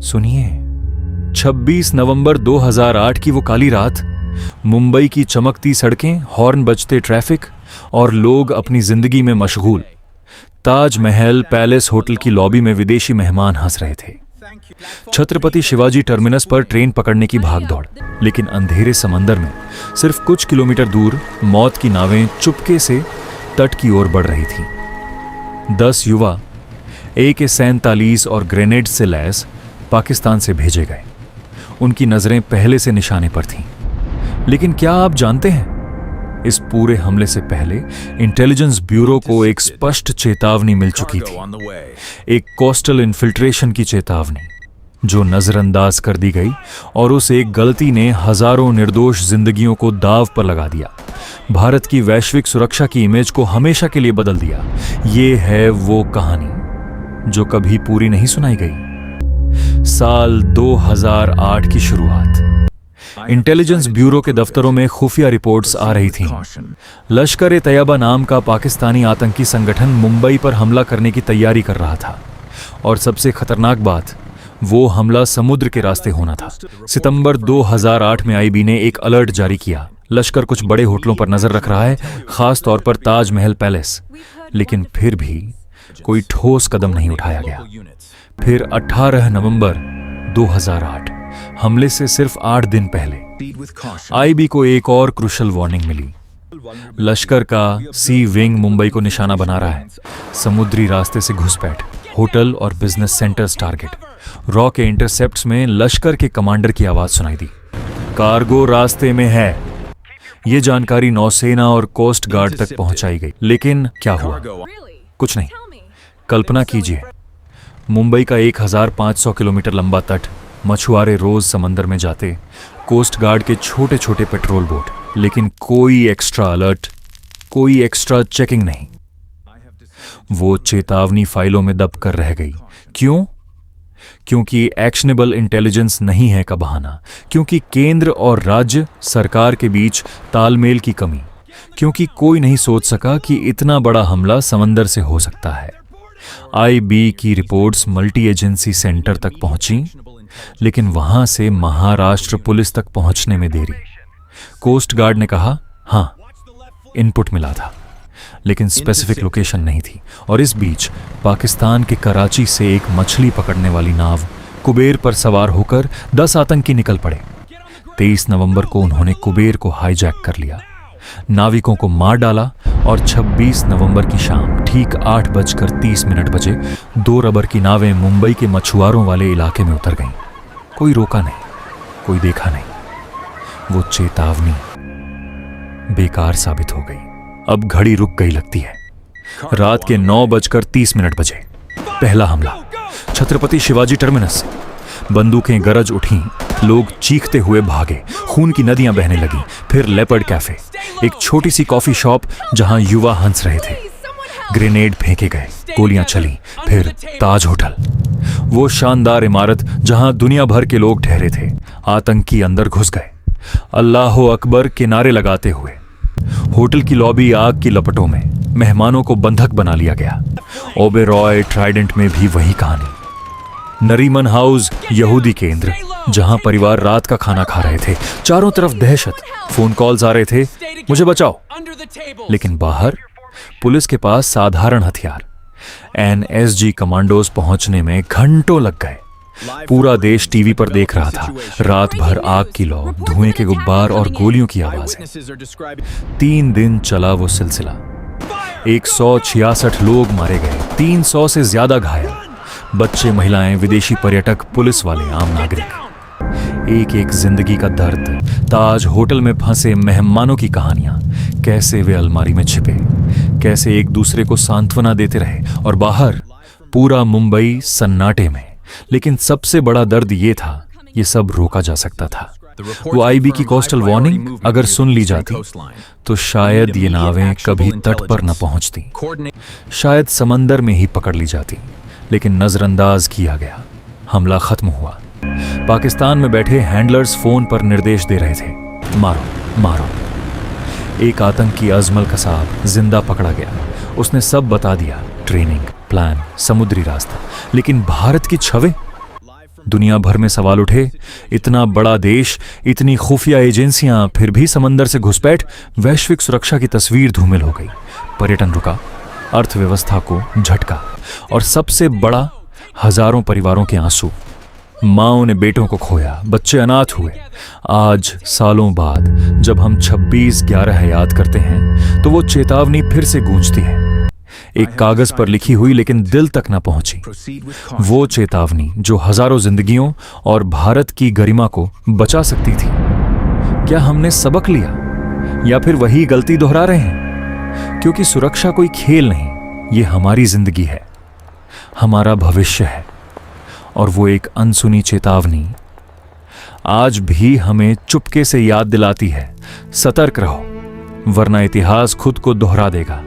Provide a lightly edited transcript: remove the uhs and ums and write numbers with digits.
सुनिए, 26 नवंबर 2008 की वो काली रात, मुंबई की चमकती सड़कें, हॉर्न बजते ट्रैफिक और लोग अपनी जिंदगी में मशगूल। ताजमहल पैलेस होटल की लॉबी में विदेशी मेहमान हंस रहे थे। छत्रपति शिवाजी टर्मिनस पर ट्रेन पकड़ने की भागदौड़, लेकिन अंधेरे समंदर में सिर्फ कुछ किलोमीटर दूर मौत की नावें चुपके से तट की ओर बढ़ रही थीं। 10 युवा AK-47 और ग्रेनेड से लैस पाकिस्तान से भेजे गए। उनकी नजरें पहले से निशाने पर थीं। लेकिन क्या आप जानते हैं, इस पूरे हमले से पहले इंटेलिजेंस ब्यूरो को एक स्पष्ट चेतावनी मिल चुकी थी, एक कोस्टल इन्फिल्ट्रेशन की चेतावनी जो नजरअंदाज कर दी गई, और उस एक गलती ने हजारों निर्दोष जिंदगियों को दांव पर लगा दिया, भारत की वैश्विक सुरक्षा की इमेज को हमेशा के लिए बदल दिया। ये है वो कहानी जो कभी पूरी नहीं सुनाई गई। साल 2008 की शुरुआत। इंटेलिजेंस ब्यूरो के दफ्तरों में खुफिया रिपोर्ट्स आ रही थीं। लश्कर-ए-तैयबा नाम का पाकिस्तानी आतंकी संगठन मुंबई पर हमला करने की तैयारी कर रहा था, और सबसे खतरनाक बात, वो हमला समुद्र के रास्ते होना था। सितंबर 2008 में IB ने एक अलर्ट जारी किया, लश्कर कुछ बड़े होटलों पर नजर रख रहा है, खास तौर पर ताजमहल पैलेस। लेकिन फिर भी कोई ठोस कदम नहीं उठाया गया। फिर 18 नवंबर 2008, हमले से सिर्फ 8 दिन पहले, IB को एक और क्रूशल वार्निंग मिली। लश्कर का सी विंग मुंबई को निशाना बना रहा है। समुद्री रास्ते से घुसपैठ, होटल और बिजनेस सेंटर्स टारगेट। रॉ के इंटरसेप्ट्स में लश्कर के कमांडर की आवाज सुनाई दी, कार्गो रास्ते में है। ये जानकारी नौसेना और कोस्ट गार्ड तक पहुंचाई गई। लेकिन क्या हुआ? कुछ नहीं। कल्पना कीजिए, मुंबई का 1500 किलोमीटर लंबा तट, मछुआरे रोज समंदर में जाते, कोस्ट गार्ड के छोटे छोटे पेट्रोल बोट, लेकिन कोई एक्स्ट्रा अलर्ट, कोई एक्स्ट्रा चेकिंग नहीं। वो चेतावनी फाइलों में दब कर रह गई। क्यों? क्योंकि एक्शनेबल इंटेलिजेंस नहीं है का बहाना, क्योंकि केंद्र और राज्य सरकार के बीच तालमेल की कमी, क्योंकि कोई नहीं सोच सका कि इतना बड़ा हमला समंदर से हो सकता है। IB की रिपोर्ट्स मल्टी एजेंसी सेंटर तक पहुंची, लेकिन वहां से महाराष्ट्र पुलिस तक पहुंचने में देरी। कोस्ट गार्ड ने कहा, हां, इनपुट मिला था, लेकिन स्पेसिफिक लोकेशन नहीं थी। और इस बीच पाकिस्तान के कराची से एक मछली पकड़ने वाली नाव कुबेर पर सवार होकर 10 आतंकी निकल पड़े। 23 नवंबर को उन्होंने कुबेर को हाईजैक कर लिया, नाविकों को मार डाला, और 26 नवंबर की शाम ठीक 8:30 बजे 2 रबर की नावें मुंबई के मछुआरों वाले इलाके में उतर गईं। कोई रोका नहीं, कोई देखा नहीं। वो चेतावनी बेकार साबित हो गई। अब घड़ी रुक गई लगती है। रात के 9:30 बजे पहला हमला, छत्रपति शिवाजी टर्मिनस से। बंदूकें गरज उठीं, लोग चीखते हुए भागे, खून की नदियां बहने लगीं। फिर लेपर्ड कैफे, एक छोटी सी कॉफी शॉप जहां युवा हंस रहे थे। ग्रेनेड फेंके गए, गोलियां चली। फिर ताज होटल, वो शानदार इमारत जहां दुनिया भर के लोग ठहरे थे। आतंकी अंदर घुस गए, अल्लाह अकबर के नारे लगाते हुए। होटल की लॉबी आग की लपटों में, मेहमानों को बंधक बना लिया गया। ओबेरॉय ट्राइडेंट में भी वही कहानी। नरीमन हाउस, यहूदी केंद्र, जहां परिवार रात का खाना खा रहे थे। चारों तरफ दहशत, फोन कॉल्स आ रहे थे, मुझे बचाओ। लेकिन बाहर पुलिस के पास साधारण हथियार। NSG कमांडोज पहुंचने में घंटों लग गए। पूरा देश टीवी पर देख रहा था। रात भर आग की लौ, धुएं के गुब्बार और गोलियों की आवाजें। 3 दिन चला वो सिलसिला। 166 लोग मारे गए, 300 से ज्यादा घायल। बच्चे, महिलाएं, विदेशी पर्यटक, पुलिस वाले, आम नागरिक। एक एक जिंदगी का दर्द। ताज होटल में फंसे मेहमानों की कहानियां, कैसे वे अलमारी में छिपे, कैसे एक दूसरे को सांत्वना देते रहे। और बाहर पूरा मुंबई सन्नाटे में। लेकिन सबसे बड़ा दर्द ये था, ये सब रोका जा सकता था। वो IB की कोस्टल वार्निंग अगर सुन ली जाती तो शायद ये नावें कभी तट पर न पहुंचती, शायद समंदर में ही पकड़ ली जाती। लेकिन नजरअंदाज किया गया। हमला खत्म हुआ। पाकिस्तान में बैठे हैंडलर्स फोन पर निर्देश दे रहे थे, मारो मारो। एक आतंकी अजमल कसाब जिंदा पकड़ा गया। उसने सब बता दिया, ट्रेनिंग, प्लान, समुद्री रास्ता। लेकिन भारत की छवें, दुनिया भर में सवाल उठे, इतना बड़ा देश, इतनी खुफिया एजेंसियां, फिर भी समंदर से घुसपैठ। वैश्विक सुरक्षा की तस्वीर धूमिल हो गई। पर्यटन रुका, अर्थव्यवस्था को झटका, और सबसे बड़ा, हजारों परिवारों के आंसू। माँओं ने बेटों को खोया, बच्चे अनाथ हुए। आज सालों बाद जब हम 26/11 याद करते हैं तो वो चेतावनी फिर से गूंजती है, एक कागज पर लिखी हुई लेकिन दिल तक न पहुंची। वो चेतावनी जो हजारों जिंदगियों और भारत की गरिमा को बचा सकती थी। क्या हमने सबक लिया या फिर वही गलती दोहरा रहे हैं? क्योंकि सुरक्षा कोई खेल नहीं, ये हमारी जिंदगी है, हमारा भविष्य है। और वो एक अनसुनी चेतावनी आज भी हमें चुपके से याद दिलाती है, सतर्क रहो, वरना इतिहास खुद को दोहरा देगा।